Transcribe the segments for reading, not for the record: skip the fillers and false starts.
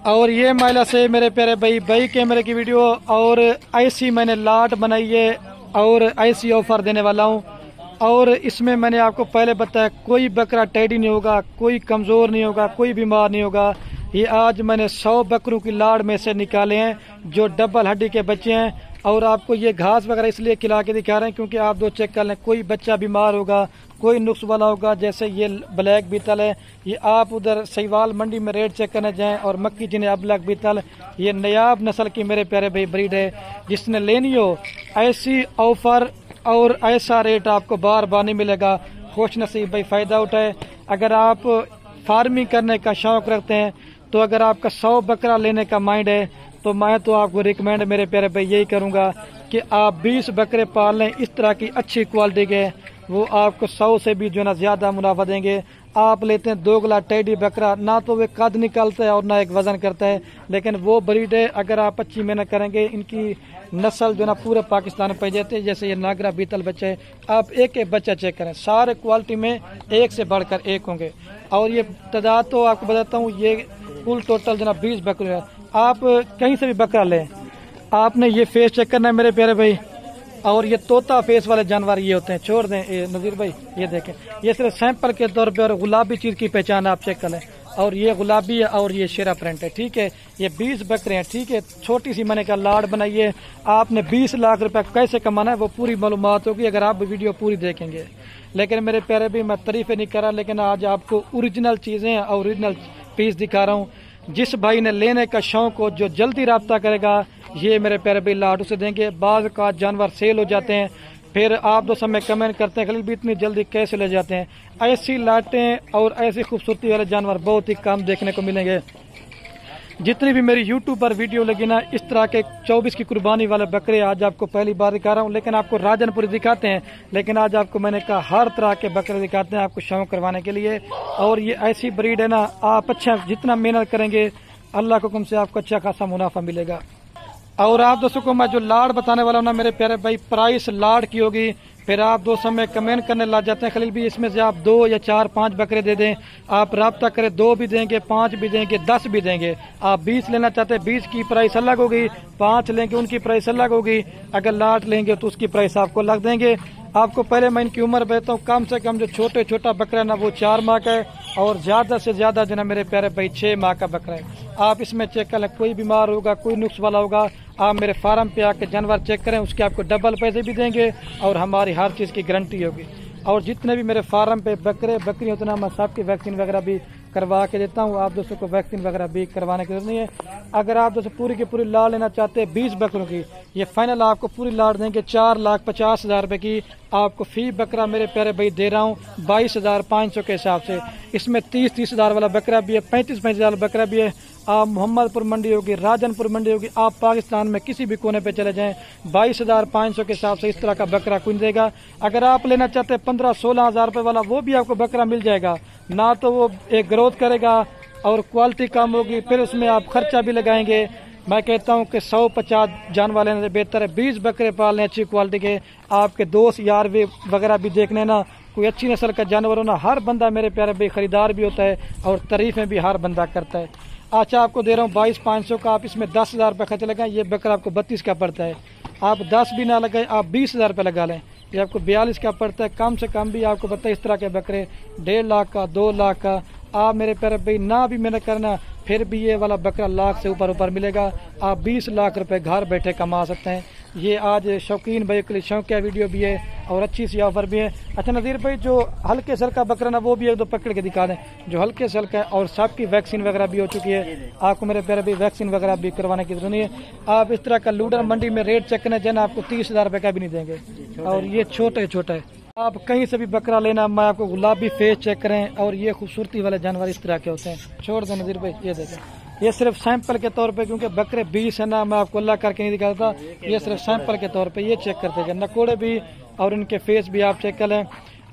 और ये महिला से मेरे प्यारे भाई कैमरे की वीडियो, और ऐसी मैंने लाट बनाई है और ऐसी ऑफर देने वाला हूँ। और इसमें मैंने आपको पहले बताया कोई बकरा टेडी नहीं होगा, कोई कमज़ोर नहीं होगा, कोई बीमार नहीं होगा। ये आज मैंने 100 बकरों की लाड़ में से निकाले हैं जो डबल हड्डी के बच्चे हैं। और आपको ये घास वगैरह इसलिए खिला के दिखा रहे हैं क्योंकि आप दो चेक कर लें, कोई बच्चा बीमार होगा, कोई नुक्स वाला होगा। जैसे ये ब्लैक बीतल है, ये आप उधर सहीवाल मंडी में रेट चेक करने जाएं। और मक्की जिन्हें ब्लैक बीतल, ये नयाब नस्ल की मेरे प्यारे भाई ब्रीड है। जिसने लेनी हो ऐसी ऑफर और ऐसा रेट आपको बार बार नहीं मिलेगा। खुश नसीब भाई फ़ायदा उठाए। अगर आप फार्मिंग करने का शौक़ रखते हैं तो अगर आपका 100 बकरा लेने का माइंड है तो मैं तो आपको रिकमेंड मेरे प्यारे भाई यही करूंगा कि आप 20 बकरे पाल लें इस तरह की अच्छी क्वालिटी के। वो आपको 100 से भी जो ना ज़्यादा मुनाफा देंगे। आप लेते हैं 2 गला टेडी बकरा, ना तो वे कद निकालता है और ना एक वज़न करता है, लेकिन वो ब्रीड है। अगर आप अच्छी मेहनत करेंगे, इनकी नस्ल जो ना पूरे पाकिस्तान में पाई जाती है। जैसे ये नागरा बीतल बच्चे है, आप एक एक बच्चा चेक करें, सारे क्वालिटी में एक से बढ़कर एक होंगे। और ये तादाद तो आपको बताता हूँ, ये कुल टोटल जना 20 बकरे है। आप कहीं से भी बकरा लें, आपने ये फेस चेक करना है मेरे प्यारे भाई। और ये तोता फेस वाले जानवर ये होते हैं, छोड़ दें नज़ीर भाई, ये देखें, ये सिर्फ सैंपल के तौर पे और गुलाबी चीज़ की पहचान आप चेक कर लें। और ये गुलाबी है और ये शेरा प्रिंट है, ठीक है। ये 20 बकरे हैं, ठीक है। छोटी सी मैंने कहा लाड़ बनाइए। आपने 20 लाख रुपए कैसे कमाना है वो पूरी मालूमात होगी अगर आप वीडियो पूरी देखेंगे। लेकिन मेरे प्यारे भी मैं तारीफें नहीं कर रहा, लेकिन आज आपको ओरिजिनल चीज़ें और ओरिजिनल पीस दिखा रहा हूँ। जिस भाई ने लेने का शौक हो, जो जल्दी राब्ता करेगा, ये मेरे प्यारे भाई लाट उसे देंगे। बाज़ का जानवर सेल हो जाते हैं, फिर आप दो समय कमेंट करते हैं खलील भी इतनी जल्दी कैसे ले जाते हैं। ऐसी लाटें और ऐसी खूबसूरती वाले जानवर बहुत ही कम देखने को मिलेंगे। जितनी भी मेरी यूट्यूब पर वीडियो लगी ना, इस तरह के 24 की कुर्बानी वाले बकरे आज आपको पहली बार दिखा रहा हूँ। लेकिन आपको राजनपुरी दिखाते हैं, लेकिन आज आपको मैंने कहा हर तरह के बकरे दिखाते हैं आपको शौक करवाने के लिए। और ये ऐसी ब्रीड है ना, आप अच्छा जितना मेहनत करेंगे अल्लाह के हुक्म से आपको अच्छा खासा मुनाफा मिलेगा। और आप दोस्तों को मैं जो लाड़ बताने वाला हूँ ना मेरे प्यारे भाई, प्राइस लाड़ की होगी। फिर आप दो समय कमेंट करने लग जाते हैं खलील भी इसमें से आप 2 या 4 5 बकरे दे दें। आप राब्ता करें, 2 भी देंगे, 5 भी देंगे, 10 भी देंगे। आप 20 लेना चाहते हैं, 20 की प्राइस अलग होगी। 5 लेंगे उनकी प्राइस अलग होगी। अगर लाट लेंगे तो उसकी प्राइस आपको अलग देंगे। आपको पहले मैं इनकी उम्र बताता हूँ। कम से कम जो छोटा बकरा है ना वो 4 माह का है, और ज्यादा से ज्यादा जो ना मेरे प्यारे भाई 6 माह का बकरा है। आप इसमें चेक कर लें, कोई बीमार होगा, कोई नुक्स वाला होगा, आप मेरे फार्म पे आके जानवर चेक करें, उसके आपको डबल पैसे भी देंगे और हमारी हर चीज़ की गारंटी होगी। और जितने भी मेरे फार्म पे बकरे बकरी होते ना, मैं सबकी वैक्सीन वगैरह भी करवा के देता हूँ। आप दोस्तों को वैक्सीन वगैरह भी करवाने की जरूरत नहीं है। अगर आप दोस्तों पूरी की पूरी लाड़ लेना चाहते हैं 20 बकरों की, ये फाइनल आपको पूरी लाड़ देंगे 4,50,000 रुपए की। आपको फी बकरा मेरे प्यारे भाई दे रहा हूँ 22,500 के हिसाब से। इसमें 30,000 वाला बकरा भी है, 35,000 बकरा भी है। आप मोहम्मदपुर मंडी होगी, राजनपुर मंडी होगी, आप पाकिस्तान में किसी भी कोने पे चले जाएं, 22,500 के हिसाब से इस तरह का बकरा कुन देगा। अगर आप लेना चाहते हैं 15-16,000 रुपए वाला, वो भी आपको बकरा मिल जाएगा। ना तो वो एक ग्रोथ करेगा और क्वालिटी कम होगी, फिर उसमें आप खर्चा भी लगाएंगे। मैं कहता हूं कि 150 जानवर लेने से बेहतर है 20 बकरे पालने अच्छी क्वालिटी के। आपके दोस्त यार भी वगैरह भी देखने ना, कोई अच्छी नस्ल का जानवर हो ना, हर बंदा मेरे प्यारे भाई खरीदार भी होता है और तारीफें भी हर बंदा करता है। अच्छा आपको दे रहा हूँ 22,500 का। आप इसमें 10,000 रुपये खर्च लगाएं, ये बकरा आपको 32 का पड़ता है। आप 10 भी ना लगाए, आप 20,000 रुपये लगा लें, ये आपको 42 का पड़ता है। कम से कम भी आपको पता है इस तरह के बकरे 1.5 लाख का, 2 लाख का। आप मेरे प्यारे भाई ना भी मेहनत करना, फिर भी ये वाला बकरा लाख से ऊपर मिलेगा। आप 20 लाख रुपए घर बैठे कमा सकते हैं। ये आज शौकीन भाई के लिए शौकिया वीडियो भी है और अच्छी सी ऑफर भी है। अच्छा नज़ीर भाई, जो हल्के से हल्का बकरा ना वो भी 1-2 पकड़ के दिखा दें, जो हल्के से हल्का है। और सबकी वैक्सीन वगैरह भी हो चुकी है, आपको मेरे प्यारे भाई वैक्सीन वगैरह भी करवाने की जरूरत नहीं है। आप इस तरह का लूडर मंडी में रेट चेक करने जाना, आपको 30,000 रुपये का भी नहीं देंगे। और ये छोटा है। आप कहीं से भी बकरा लेना, मैं आपको गुलाबी फेस चेक करें। और ये खूबसूरती वाले जानवर इस तरह के होते हैं। छोड़ दें नज़ीर भाई, ये देखें, ये सिर्फ सैंपल के तौर पे, क्योंकि बकरे 20 है ना, मैं आपको अल्लाह करके नहीं दिखाता। ये सिर्फ सैंपल के तौर पे ये चेक करते हैं, नकोड़े भी और इनके फेस भी आप चेक कर लें।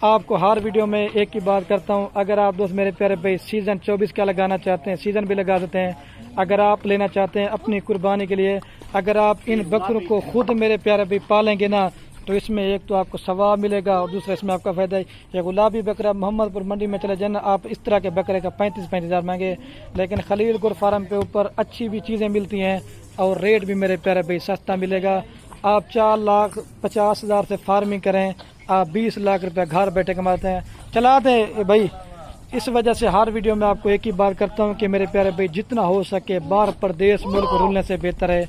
आपको हर वीडियो में एक ही बात करता हूँ, अगर आप दोस्त मेरे प्यारे भाई सीजन 24 का लगाना चाहते हैं, सीजन भी लगा सकते हैं। अगर आप लेना चाहते हैं अपनी कुर्बानी के लिए, अगर आप इन बकरों को खुद मेरे प्यारे भाई पालेंगे ना, تو اس میں ایک تو آپ کو ثواب ملے گا اور دوسرا اس میں آپ کا فائدہ ہے۔ یہ گلابی بکرا محمد پور منڈی میں چلے جانا، آپ اس طرح کے بکرے کا 35 ہزار مانگے، لیکن خلیل گور فارم پہ اوپر اچھی بھی چیزیں ملتی ہیں اور ریٹ بھی میرے پیارے بھائی سستا ملے گا۔ آپ 4,50,000 سے فارمنگ کریں، آپ 20 لاکھ روپے گھر بیٹھے کماتے ہیں۔ چلا دیں بھائی، اس وجہ سے ہر ویڈیو میں آپ کو ایک ہی بات کرتا ہوں کہ میرے پیارے بھائی جتنا ہو سکے باہر پردیس ملک رولنے سے بہتر ہے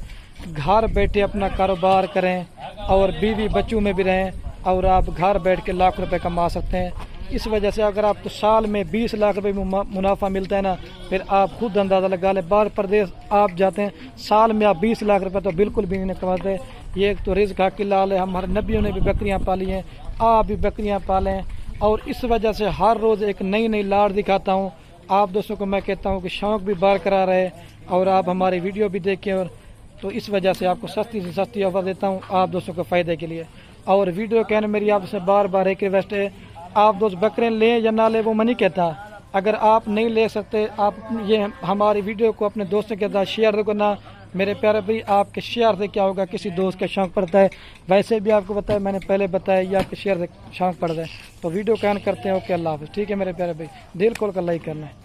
گھر بیٹھے اپنا کاروبار کریں اور بیوی بچوں میں بھی رہیں اور آپ گھر بیٹھ کے لاکھ روپے کما سکتے ہیں۔ اس وجہ سے اگر آپ کو سال میں 20 لاکھ روپے منافع ملتا ہے نا، پھر آپ خود اندازہ لگا لیں، باہر پردیس آپ جاتے ہیں سال میں آپ 20 لاکھ روپے تو بالکل بھی نہیں کماتے۔ یہ ایک تو رزق حق لال ہے، ہمارے نبیوں نے بھی بکریاں پالی ہیں، آپ بھی بکریاں پالیں، اور اس وجہ سے ہر روز ایک نئی نئی لاٹ دکھاتا ہوں۔ آپ دوستوں کو میں کہتا ہوں کہ شوق بھی برقرار رہے اور آپ ہماری ویڈیو بھی دیکھیں، اور تو اس وجہ سے آپ کو سستی سے سستی آفر دیتا ہوں آپ دوستوں کو فائدے کے لیے۔ اور ویڈیو کہنے میری آپ سے بار بار ایک ریکویسٹ ہے، آپ دوست بکرے لیں یا نہ لیں وہ میں نہیں کہتا، اگر آپ نہیں لے سکتے آپ یہ ہماری ویڈیو کو اپنے دوستوں کے ساتھ شیئر کرنا۔ میرے پیارے بھائی آپ کے شیئر سے کیا ہوگا، کسی دوست کا شوق پڑتا ہے، ویسے بھی آپ کو بتایا میں نے پہلے بتایا یہ آپ کے شیئر سے شوق پڑتا ہے۔ تو ویڈیو کین کرتے ہیں، اوکے اللہ حافظ، ٹھیک ہے میرے پیارے بھائی، دل کھول کر لائک کرنا ہے۔